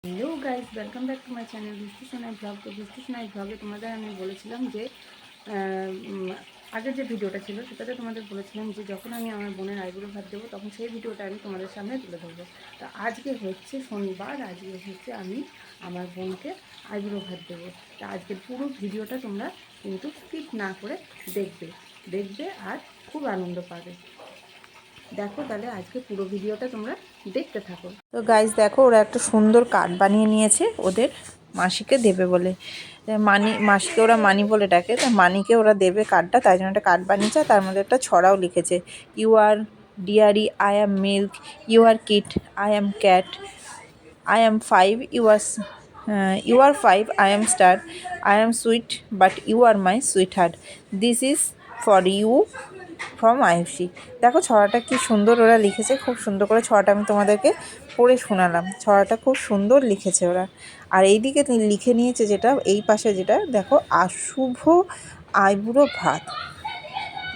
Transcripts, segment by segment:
Hello guys, welcome back to my channel বৃষ্টি Sonai blog. তো বৃষ্টি সোনাই ব্লগে তোমাদের আমি বলেছিলাম যে আগের যে ভিডিওটা ছিল সেটাতে তোমাদের বলেছিলাম যে যখন আমি আমার বোনের আইবুড়ো ভাত দেবো তখন সেই ভিডিওটা আমি তোমাদের সামনে তুলে ধরবো। তো আজকে হচ্ছে শনিবার, আজকে হচ্ছে আমি আমার বোনকে আইবুড়ো ভাত দেবো। তো আজকের পুরো ভিডিওটা তোমরা কিন্তু স্কিপ না করে দেখবে আর খুব আনন্দ পাবে। দেখো তাহলে আজকে পুরো ভিডিওটা তোমরা দেখতে থাকো। তো গাইস দেখো, ওরা একটা সুন্দর কার্ড বানিয়ে নিয়েছে ওদের মাসিকে দেবে বলে। মাসিকে ওরা মানি বলে ডাকে, তা মানিকে ওরা দেবে কার্ডটা, তাই জন্য একটা কার্ড বানিয়েছে। তার মধ্যে একটা ছড়াও লিখেছে, you are dairy, I am milk, you are kit, I am cat, I am 5, you are 5, I am star, I am sweet, but you are my sweetheart. This is for you from Ayushi. দেখো ছড়াটা কি সুন্দর ওরা লিখেছে, খুব সুন্দর করে ছড়াটা আমি তোমাদেরকে পড়ে শোনালাম। ছড়াটা খুব সুন্দর লিখেছে ওরা। আর এইদিকে লিখে নিয়েছে যেটা, এই পাশে যেটা দেখো, অশুভ আইবুড়ো ভাত।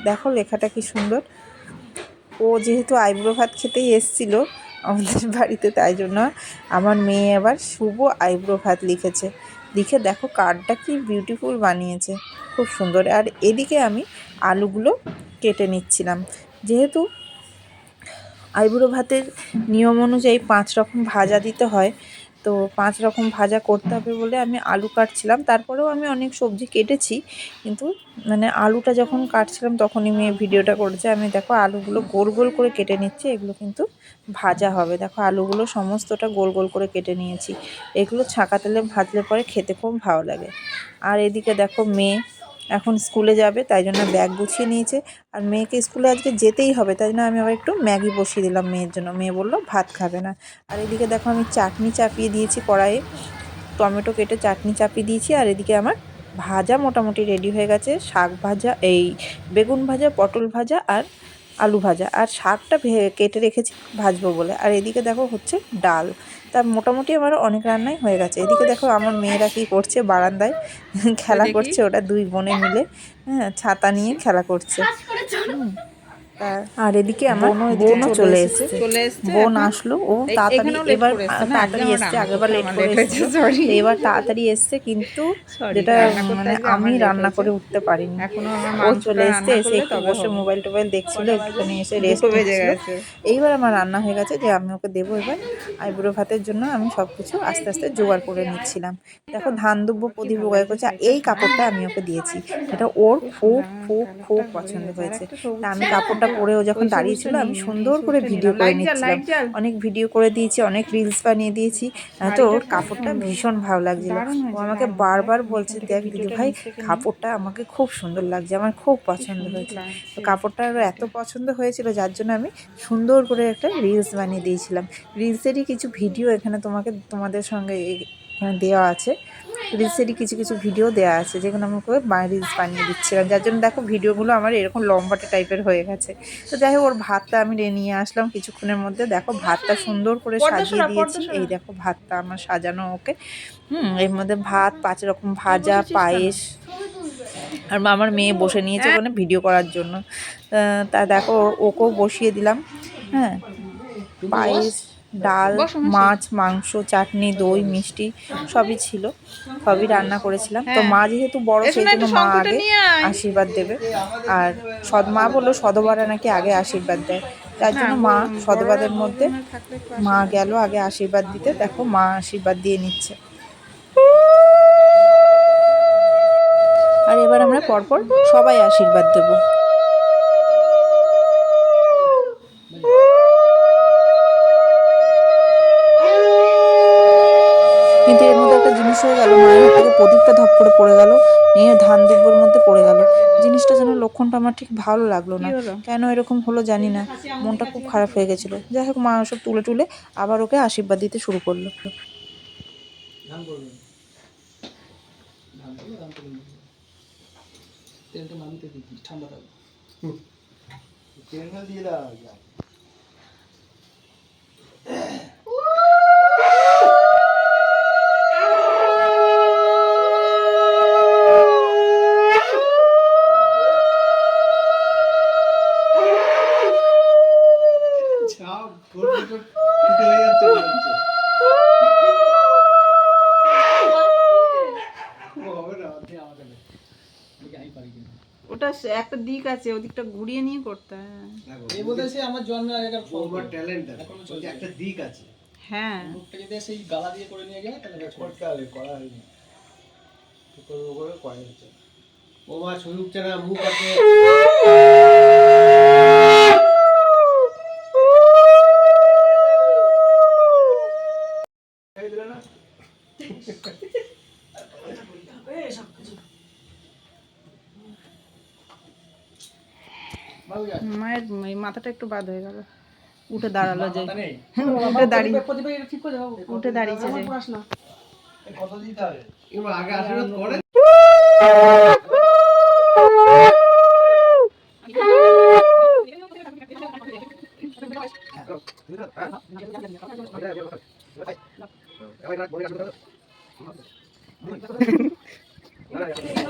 দেখো লেখাটা কি সুন্দর। ও যেহেতু আইবুড়ো ভাত খেতেই এসছিল আমাদের বাড়িতে, তাই জন্য আমার মেয়ে আবার শুভ আইবুড়ো ভাত লিখেছে। লিখে দেখো কার্ডটা কি বিউটিফুল বানিয়েছে, খুব সুন্দর। আর এদিকে আমি আলুগুলো কেটে নিচ্ছিলাম। যেহেতু আইবুড়ো ভাতের নিয়ম অনুযায়ী 5 রকম ভাজা দিতে হয়, তো 5 রকম ভাজা করতে হবে বলে আমি আলু কাটছিলাম। তারপরেও আমি অনেক সবজি কেটেছি, কিন্তু আলুটা যখন কাটছিলাম তখনই মেয়ে ভিডিওটা করেছে। আমি দেখো আলুগুলো গোল গোল করে কেটে নিচ্ছি, এগুলো কিন্তু ভাজা হবে। দেখো আলুগুলো সমস্তটা গোল গোল করে কেটে নিয়েছি। এগুলো ছাঁকা তেলে ভাজলে পরে খেতে খুব ভালো লাগে। আর এদিকে দেখো মেয়ে এখন স্কুলে যাবে, তাই জন্য ব্যাগ গুছিয়ে নিয়েছে। আর মেয়েকে স্কুলে আজকে যেতেই হবে, তাই জন্য আমি আবার একটু ম্যাগি বসিয়ে দিলাম মেয়ের জন্য। মেয়ে বললো ভাত খাবে না। আর এদিকে দেখো আমি চাটনি চাপিয়ে দিয়েছি কড়াইয়ে, টমেটো কেটে চাটনি চাপিয়ে দিয়েছি। আর এদিকে আমার ভাজা মোটামুটি রেডি হয়ে গেছে। শাক ভাজা, এই বেগুন ভাজা, পটল ভাজা আর আলু ভাজা, আর শাকটা কেটে রেখেছি ভাজবো বলে। আর এদিকে দেখো হচ্ছে ডাল। তা মোটামুটি আমার অনেক রান্নাই হয়ে গেছে। এদিকে দেখো আমার মেয়েরা কী করছে, বারান্দায় খেলা করছে ওটা দুই বোনে মিলে। হ্যাঁ, ছাতা নিয়ে খেলা করছে। আর এদিকে আমার বোনও চলে এসছে। বোন আসলো, ও তাড়াতাড়ি এবার তাড়াতাড়ি এসছে, আগেরবার লেট করে এসেছিল, এবার তাড়াতাড়ি এসছে। কিন্তু যেটা আমি রান্না করে উঠতে পারিনি। ও চলে এসছে, এসে একটু বসে মোবাইল টোবাইল দেখছিল, একটুখানি এসে রেস্ট নিচ্ছিল। এইবার আমার রান্না হয়ে গেছে, যে আমি ওকে দেবো এবার আইবুড়ো ভাতের জন্য। আমি সব কিছু আস্তে আস্তে জোগাড় করে নিচ্ছিলাম। দেখো ধান দুব্বো প্রদীপ জোগাড় করছে। এই কাপড়টা আমি ওকে দিয়েছি, এটা ওর খুব খুব খুব পছন্দ হয়েছে। তা আমি কাপড়টা পরে ও যখন দাঁড়িয়েছিল, আমি সুন্দর করে ভিডিও করে নিচ্ছিলাম। অনেক ভিডিও করে দিয়েছি, অনেক রিলস বানিয়ে দিয়েছি। তো ওর কাপড়টা ভীষণ ভালো লাগছিল। ও আমাকে বারবার বলছে, দেখ দিদি ভাই, কাপড়টা আমাকে খুব সুন্দর লাগছে, আমার খুব পছন্দ হয়েছে। তো কাপড়টা আরও এত পছন্দ হয়েছিল, যার জন্য আমি সুন্দর করে একটা রিলস বানিয়ে দিয়েছিলাম। রিলসেরই কিছু ভিডিও এখানে তোমাদের সঙ্গে এখানে দেওয়া আছে। রিলসেরই কিছু কিছু ভিডিও দেওয়া আছে, যেগুলো আমি ওকে রিলস বানিয়ে দিচ্ছিলাম, যার জন্য দেখো ভিডিওগুলো আমার এরকম লম্বাটে টাইপের হয়ে গেছে। তো যাই হোক, ওর ভাতটা আমি নিয়ে আসলাম কিছুক্ষণের মধ্যে। দেখো ভাতটা সুন্দর করে সাজিয়ে দিয়েছি। এই দেখো ভাতটা আমার সাজানো ওকে। এর মধ্যে ভাত, 5 রকম ভাজা, পায়েস। আর আমার মেয়ে বসে নিয়েছে ওখানে ভিডিও করার জন্য। তা দেখো ওকেও বসিয়ে দিলাম। হ্যাঁ, পায়েস, ডাল, মাছ, মাংস, চাটনি, দই, মিষ্টি সবই ছিল, সবই রান্না করেছিলাম। তো মা যেহেতু বড়, সেই জন্য মা আগে আশীর্বাদ দেবে। আর মা বললো সদবারা নাকি আগে আশীর্বাদ দেয়, যার জন্য মা সদবাদের মধ্যে মা গেল আগে আশীর্বাদ দিতে। দেখো মা আশীর্বাদ দিয়ে নিচ্ছে। আর এবার আমরা পরপর সবাই আশীর্বাদ দেব। কিন্তু এর মধ্যে একটা জিনিস হয়ে গেল, মায়ের হাত থেকে প্রদীপটা ধপ করে পড়ে গেল, নিয়ে ধান দুব্বর মধ্যে পড়ে গেল। জিনিসটা যেন, লক্ষণটা আমার ঠিক ভালো লাগলো না। কেন এরকম হলো জানি না, মনটা খুব খারাপ হয়ে গেছিলো। যাই হোক, মা ওসব তুলে টুলে আবার ওকে আশীর্বাদ দিতে শুরু করলো। একটা একটা দিক আছে, ওদিকটা ঘুরিয়ে নিয়ে করতে হয়। এই বলতে সে আমার জন্মের আগেকার ওভার ট্যালেন্ট একটা দিক আছে। হ্যাঁ মুখটা যদি সেই গালা দিয়ে করে নিয়ে যায় তাহলে করতে হবে, করা হয়নি। কি করবো করে করা হচ্ছে। ও মা ছবি উঠছে না, মুখ আছে। এই দিলে না? মায়ের এই মাথাটা একটু বাদ হয়ে গেল, উঠে দাঁড়ালো যে, মাথা নেই। উঠে দাঁড়িয়ে প্রতিবার এটা ঠিক করে দেবো। উঠে দাঁড়িয়েছে যে। পড়াস না। কত দিতে হবে? এবার আগে আশীর্বাদ করে।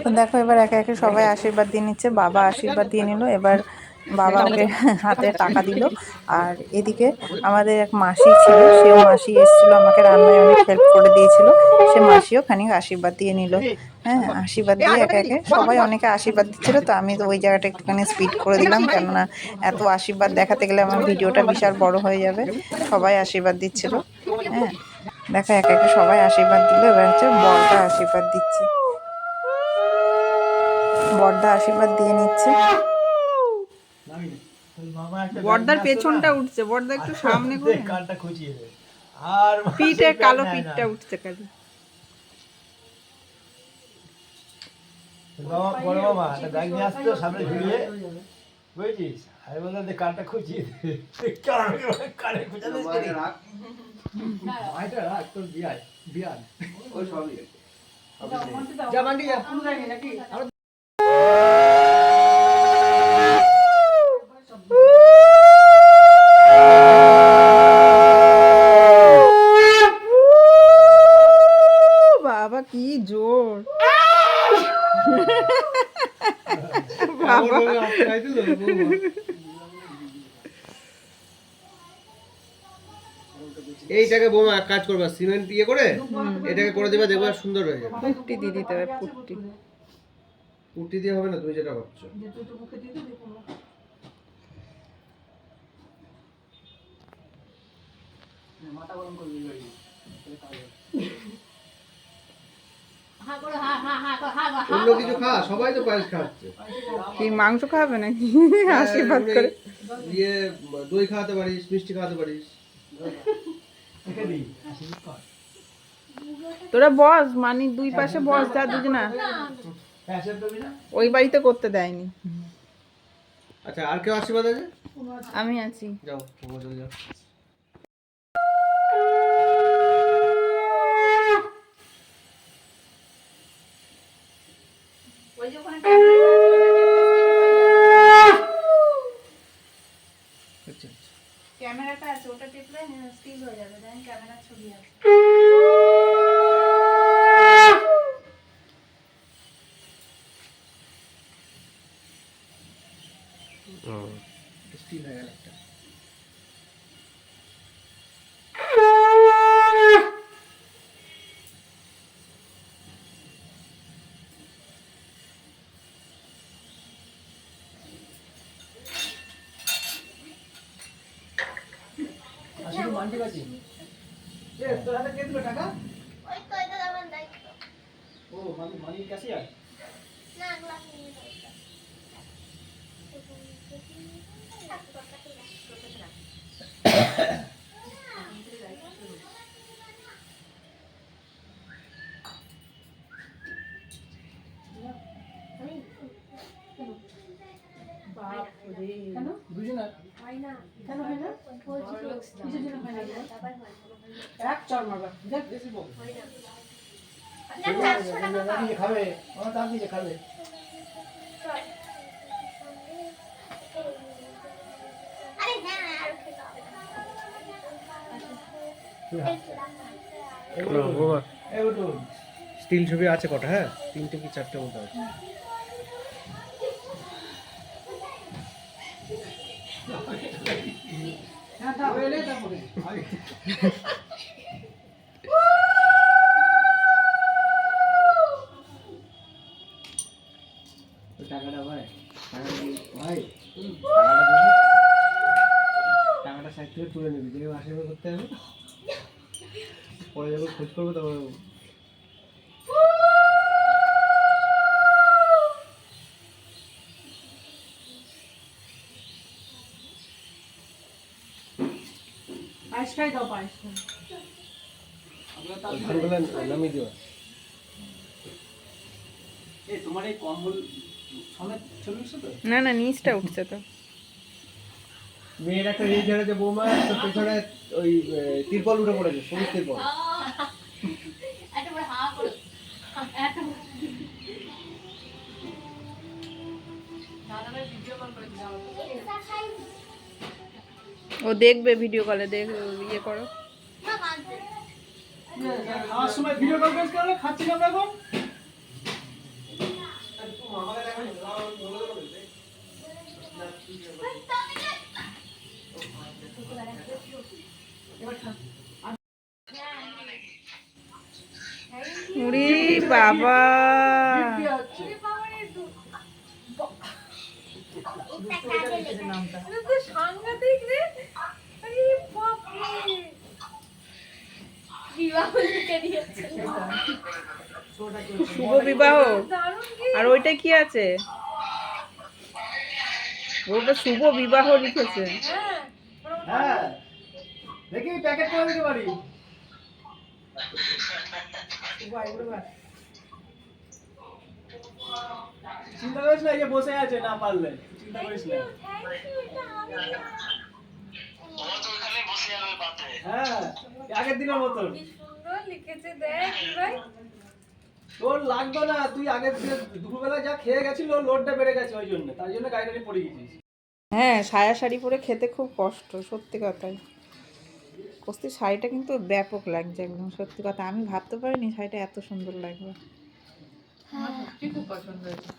তো দেখো এবার একে একে সবাই আশীর্বাদ দিয়ে নিচ্ছে। বাবা আশীর্বাদ দিয়ে নিল, এবার বাবা ওকে হাতে টাকা দিল। আর এদিকে আমাদের এক মাসি ছিল, সেও মাসি এসেছিলো, আমাকে রান্নায় অনেক হেল্প করে দিয়েছিল। সে মাসিও খানিক আশীর্বাদ দিয়ে নিল। হ্যাঁ, আশীর্বাদ দিয়ে একে একে সবাই অনেকে আশীর্বাদ দিচ্ছিলো। তো আমি তো ওই জায়গাটা একটুখানি স্পিড করে দিলাম, কেননা এত আশীর্বাদ দেখাতে গেলে আমার ভিডিওটা বিশাল বড় হয়ে যাবে। সবাই আশীর্বাদ দিচ্ছিল। হ্যাঁ, দেখো একে একে সবাই আশীর্বাদ দিল। এবার হচ্ছে বড়টা আশীর্বাদ দিচ্ছে, বড়দা আশীর্বাদ দিয়ে নিচ্ছে। বড়দার পেছনটা উঠছে, বড়দা একটু সামনে করে। কানটা খুঁচিয়ে দে। আর পিঠে কালো পিঠটা উঠছে খালি। বাবা, বড় মামা একটা ব্যাগ নিয়ে আসতো সামনে ঝুলিয়ে, বুঝেছিস? আমি বললাম যে কানটা খুঁচিয়ে দে। কানে খুঁচাতে মাকে রাখ। মাইটা রাখ, তোর বিয়ার বিয়ার। ওই সবই আছে। যা মান্ডি যা। বাবা কি জোর! বাবা খাই দিল বৌমা। এইটাকে বৌমা এক কাজ করবা, সিমেন্ট দিয়ে করে এটাকে করে দেবা, দেখবা সুন্দর হয়ে যাবে। পুট্টি দিয়ে দিতে হবে, পুট্টি। কুর্তি দিয়ে হবে না, তুমি যেটা ভাবছো। অন্য কিছু খা, সবাই তো পায়েস খাচ্ছে। কি মাংস খাবে নাকি? আশীর্বাদ করে। দিয়ে দই খাওয়াতে পারিস, মিষ্টি খাওয়াতে পারিস। তোরা বস, মানে দুই পাশে বস, যা দুজনা। ওই বাড়িতে করতে দেয়নি। আচ্ছা, আর কেউ আশীর্বাদ আছে? আমি আছি। যাও, তোমরা চলে যাও। আচ্ছা, আচ্ছা। ক্যামেরাটা আছে, ওটা টিপলে স্টিল হয়ে যাবে, দেন ক্যামেরা ছবি আছে। স্টিল হয়ে গেল একটা। আসলে মান্ডি বাজি। তোর হাতে কে দিল টাকা? ওই তো এটা আমার দায়িত্ব। ও মানি ক্যাশিয়ার। না গ্লাস নিয়ে যাও। বুঝি না। কেন হয় না? কিসের জন্য হয় না? এক চর মারবা। দেখ বেশি বল। দাদি খাবে, আমার দাদি খাবে। আরে হ্যাঁ আর খেতে হবে না। স্টিল ছবি আছে কটা? হ্যাঁ, 3টে কি 4টে মতো আছে। হ্যাঁ দাও এলে তারপরে। টাকাটা ভাই তুলে নিবি, দেখে আশীর্বাদ করতে হবে। পরে যখন খোঁজ করবো তখন পায়েস খাই দাও, পায়েস খাই। ধানগুলো নামিয়ে দেওয়া। তোমার এই কম্বল সমেত চলে এসছো তো? না না, নিচটা উঠছে তো। মেয়ের একটা রিল ছেড়েছে বৌমা, তো পেছনে ওই তিরপল উঠে পড়েছে, সবুজ তিরপল। একটা বড় হা করে একটা ও দেখবে ভিডিও কলে, দেখ ইয়ে করো। না কাঁদছে খাওয়ার সময় ভিডিও কনফারেন্স করে খাচ্ছি না আমরা এখন। উরি বাবা, সাংঘাতিক রে, আরে বাপ রে। বিবাহ লিখে দিয়েছে শুভ বিবাহ। আর ওইটা কি আছে? ওটা শুভ বিবাহ লিখেছে। হ্যাঁ, দেখি প্যাকেট করে দিতে পারি। চিন্তা করিস না, এই যে বসে আছে, না পারলে চিন্তা করিস না। হ্যাঁ, আগের দিনের মতন। সুন্দর লিখেছে, দেখ ভাই। তোর লাগবে না, তুই আগের দিনে দুপুরবেলা যা খেয়ে গেছিল, লোডটা বেড়ে গেছে, ওই জন্য, তাই জন্য গাড়ি টাড়ি পড়ে গেছিস। হ্যাঁ, সায়া শাড়ি পরে খেতে খুব কষ্ট, সত্যি কথাই। কস্তির শাড়িটা কিন্তু ব্যাপক লাগছে একদম, সত্যি কথা। আমি ভাবতে পারিনি শাড়িটা এত সুন্দর লাগবে। খুব পছন্দ হয়েছে।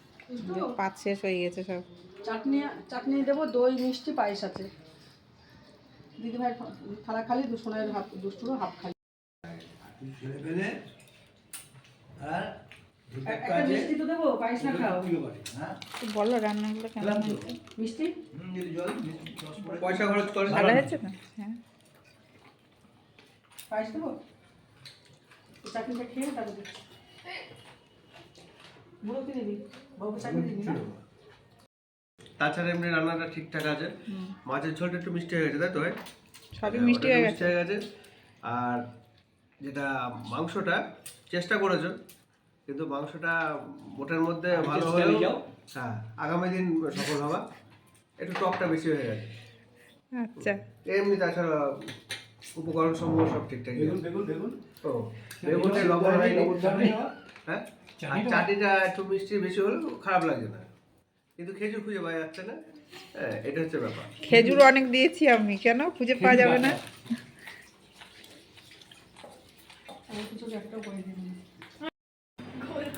পাত শেষ হয়ে গেছে সব। চাটনি চাটনি দেবো, দই মিষ্টি পায়েস আছে। দিদিভাই থালা খালি, দুশোনের হাফ, দুষ্টুরও হাফ খালি। ছেলে পেলে আর একটা মিষ্টি তো দেবো, পায়েস না খাও। হ্যাঁ, তো বলো রান্নাগুলো কেমন হয়েছে? মিষ্টি পয়সা খরচ করে ভালো হয়েছে তো? হ্যাঁ। পায়েস দেবো, চাটনিটা খেয়ে তারপর দিচ্ছি। বুড়ো কি দিবি? বাবু চাটনি দিবি না? তাছাড়া এমনি রান্নাটা ঠিকঠাক আছে। মাছের ঝোলটা একটু মিষ্টি হয়ে গেছে, তাই তো? সবই মিষ্টি হয়ে গেছে। হয়ে গেছে। আর যেটা মাংসটা চেষ্টা করেছো, কিন্তু মাংসটা মোটের মধ্যে ভালো হলেও হ্যাঁ আগামী দিন সফল হবা। একটু টকটা বেশি হয়ে গেছে। আচ্ছা, এমনি তাছাড়া উপকরণ সমূহ সব ঠিকঠাক আছে। বেগুন ও বেগুনে লবণ হয়, লবণ চাটনি হ্যাঁ, আর চাটনিটা একটু মিষ্টি বেশি হলেও খারাপ লাগছে না, কিন্তু খেজুর খুঁজে পাওয়া যাচ্ছে না। হ্যাঁ, এটা হচ্ছে ব্যাপার। খেজুর অনেক দিয়েছি আমি, কেন খুঁজে পাওয়া যাবে না? আমি কিছু একটাও করে দিবি না।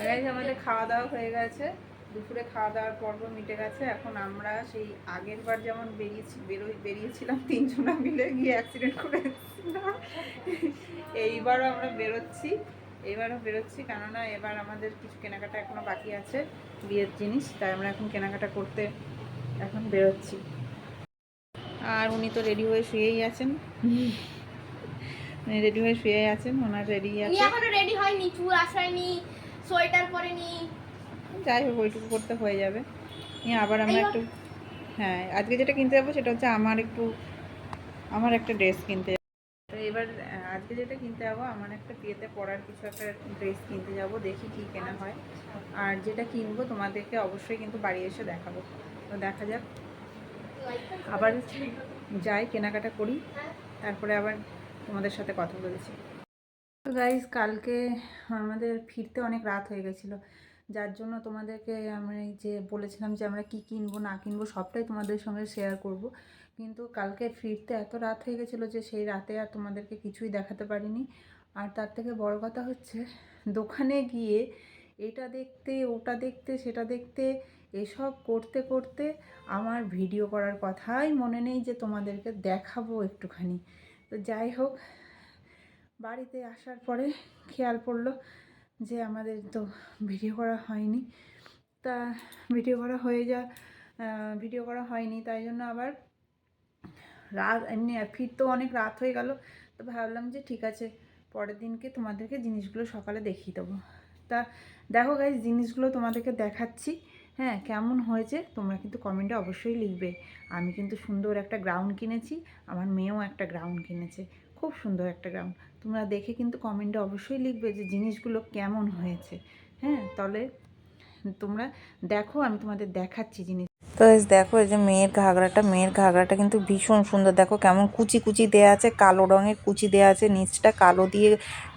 গাইস, আমাদের খাওয়া দাওয়া হয়ে গেছে। দুপুরে খাওয়া দাওয়ার পর্ব মিটে গেছে। এখন আমরা সেই আগের বার যেমন বেরিয়েছিলাম তিনজনা মিলে গিয়ে অ্যাক্সিডেন্ট করে এসেছিলাম, এইবারও আমরা বেরোচ্ছি, কেননা এবার আমাদের কিছু কেনাকাটা এখনো বাকি আছে, বিয়ের জিনিস, তাই আমরা এখন কেনাকাটা করতে এখন বেরোচ্ছি। আর উনি তো রেডি হয়ে শুয়েই আছেন, ওনার রেডি উনি আছে। এখনো রেডি হয়নি, চুল আসায়নি, সোয়েটার পরেনি। যাই হোক, ওইটুকু করতে হয়ে যাবে। নিয়ে আবার আমরা একটু, হ্যাঁ আজকে যেটা কিনতে যাবো সেটা হচ্ছে আমার একটা ড্রেস কিনতে যাবো। তো এবার আজকে যেটা কিনতে যাবো, আমার একটা বিয়েতে পরার কিছু একটা ড্রেস কিনতে যাব, দেখি কি কেনা হয়। আর যেটা কিনবো তোমাদেরকে অবশ্যই কিন্তু বাড়ি এসে দেখাবো। তো দেখা যাক, আবার যাই কেনাকাটা করি, তারপরে আবার তোমাদের সাথে কথা বলেছি। তো গাইজ, কালকে আমাদের ফিরতে অনেক রাত হয়ে গেছিলো, যার জন্য তোমাদেরকে আমরা এই যে বলেছিলাম যে আমরা কি কিনবো না কিনবো সবটাই তোমাদের সঙ্গে শেয়ার করব, কিন্তু কালকে ফিরতে এত রাত হয়ে গেছিলো যে সেই রাতে আর তোমাদেরকে কিছুই দেখাতে পারিনি। আর তার থেকে বড় কথা হচ্ছে, দোকানে গিয়ে এটা দেখতে ওটা দেখতে সেটা দেখতে এসব করতে করতে আমার ভিডিও করার কথাই মনে নেই যে তোমাদেরকে দেখাবো একটুখানি। তো যাই হোক, বাড়িতে আসার পরে খেয়াল পড়লো যে আমাদের তো ভিডিও করা হয়নি। তা ভিডিও করা হয়নি, তাই জন্য আবার রাত এমনি ফিরতেও অনেক রাত হয়ে গেল, তো ভাবলাম যে ঠিক আছে পরের দিনকে তোমাদেরকে জিনিসগুলো সকালে দেখিয়ে দেবো। তা দেখো গাইজ, জিনিসগুলো তোমাদেরকে দেখাচ্ছি। হ্যাঁ, কেমন হয়েছে তোমরা কিন্তু কমেন্টে অবশ্যই লিখবে। আমি কিন্তু সুন্দর একটা গ্রাউন্ড কিনেছি, আমার মেয়েও একটা গ্রাউন্ড কিনেছে, খুব সুন্দর একটা গ্রাউন্ড। তোমরা দেখে কিন্তু কমেন্টে অবশ্যই লিখবে যে জিনিসগুলো কেমন হয়েছে। হ্যাঁ, তাহলে তোমরা দেখো, আমি তোমাদের দেখাচ্ছি জিনিস। তো এই দেখো, এই যে মেয়ের ঘাগরাটা কিন্তু ভীষণ সুন্দর। দেখো কেমন কুচি কুচি দেয়া আছে, কালো রঙের কুচি দেয়া আছে, নিচটা কালো দিয়ে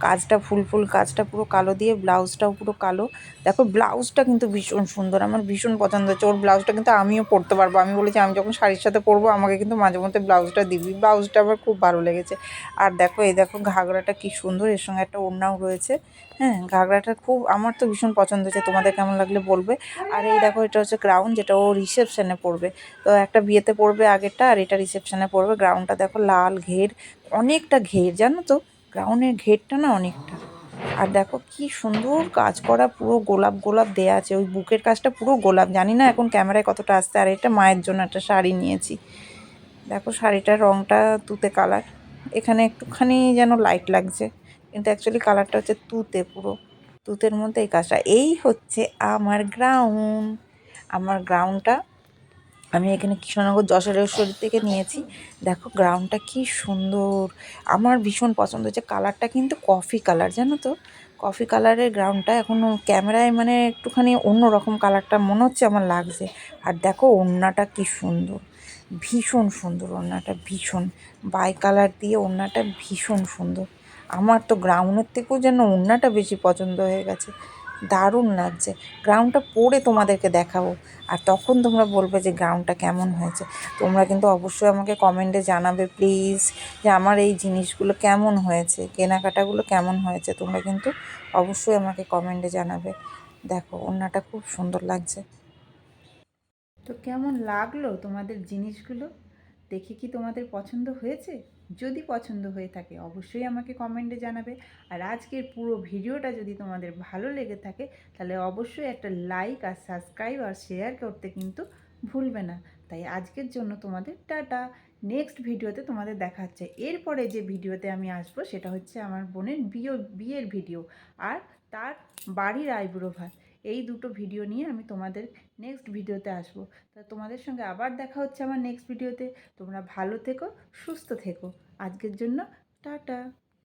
কাজটা ফুল ফুল কাজটা পুরো কালো দিয়ে, ব্লাউজটাও পুরো কালো। দেখো ব্লাউজটা কিন্তু ভীষণ সুন্দর, আমার ভীষণ পছন্দ হচ্ছে। ওর ব্লাউজটা কিন্তু আমিও পরতে পারবো। আমি বলেছি আমি যখন শাড়ির সাথে পরবো আমাকে কিন্তু মাঝে মধ্যে ব্লাউজটা দিবি। ব্লাউজটা আমার খুব ভালো লেগেছে। আর দেখো এই দেখো ঘাগরাটা কি সুন্দর, এর সঙ্গে একটা ওড়নাও রয়েছে। হ্যাঁ, ঘাগরাটা খুব আমার তো ভীষণ পছন্দ হয়েছে, তোমাদের কেমন লাগলে বলবে। আর এই দেখো, এটা হচ্ছে গ্রাউন্ড, যেটা ও রিসেপশনে পরবে। তো একটা বিয়েতে পরবে আগেরটা, আর এটা রিসেপশনে পরবে। গ্রাউন্ডটা দেখো লাল ঘের, অনেকটা ঘের, জানো তো গ্রাউন্ডের ঘেরটা না অনেকটা। আর দেখো কি সুন্দর কাজ করা, পুরো গোলাপ গোলাপ দেয়া আছে, ওই বুকের কাজটা পুরো গোলাপ। জানি না এখন ক্যামেরায় কতটা আসছে। আর এটা মায়ের জন্য একটা শাড়ি নিয়েছি। দেখো শাড়িটার রঙটা তুতে কালার, এখানে একটুখানি যেন লাইট লাগছে, কিন্তু অ্যাকচুয়ালি কালারটা হচ্ছে তুতে, পুরো তুতের মধ্যে এই কাজটা। এই হচ্ছে আমার গ্রাউন্ড। আমার গ্রাউন্ডটা আমি এখানে কৃষ্ণনগর যশোরেশ্বরী থেকে নিয়েছি। দেখো গ্রাউন্ডটা কি সুন্দর, আমার ভীষণ পছন্দ হয়েছে। কালারটা কিন্তু কফি কালার, জানো তো কফি কালারের গ্রাউন্ডটা। এখন ক্যামেরায় মানে একটুখানি অন্যরকম কালারটা মনে হচ্ছে আমার লাগছে। আর দেখো ওড়নাটা কি সুন্দর, ভীষণ সুন্দর ওড়নাটা, ভীষণ বাই কালার দিয়ে ওড়নাটা ভীষণ সুন্দর। আমার তো গ্রাউন্ডের থেকেও যেন ওড়নাটা বেশি পছন্দ হয়ে গেছে, দারুণ লাগছে। গ্রাউন্ডটা পরে তোমাদেরকে দেখাবো, আর তখন তোমরা বলবে যে গ্রাউন্ডটা কেমন হয়েছে। তোমরা কিন্তু অবশ্যই আমাকে কমেন্টে জানাবে প্লিজ, যে আমার এই জিনিসগুলো কেমন হয়েছে, কেনাকাটাগুলো কেমন হয়েছে। তোমরা কিন্তু অবশ্যই আমাকে কমেন্টে জানাবে। দেখো ওড়নাটা খুব সুন্দর লাগছে। তো কেমন লাগলো তোমাদের জিনিসগুলো দেখে? কি তোমাদের পছন্দ হয়েছে? যদি পছন্দ হয়ে থাকে অবশ্যই আমাকে কমেন্টে জানাবে। আর আজকের পুরো ভিডিওটা যদি তোমাদের ভালো লেগে থাকে তাহলে অবশ্যই একটা লাইক আর সাবস্ক্রাইব আর শেয়ার করতে কিন্তু ভুলবে না। তাই আজকের জন্য তোমাদের টাটা। নেক্সট ভিডিওতে তোমাদের দেখা হচ্ছে। এরপরে যে ভিডিওতে আমি আসবো সেটা হচ্ছে আমার বোনের বিয়ের ভিডিও, আর তার বাড়ির আইবুড়ো ভাত। এই দুটো ভিডিও নিয়ে আমি তোমাদের নেক্সট ভিডিওতে আসবো। তা তোমাদের সঙ্গে আবার দেখা হচ্ছে আমার নেক্সট ভিডিওতে। তোমরা ভালো থেকো, সুস্থ থেকো। আজকের জন্য টাটা।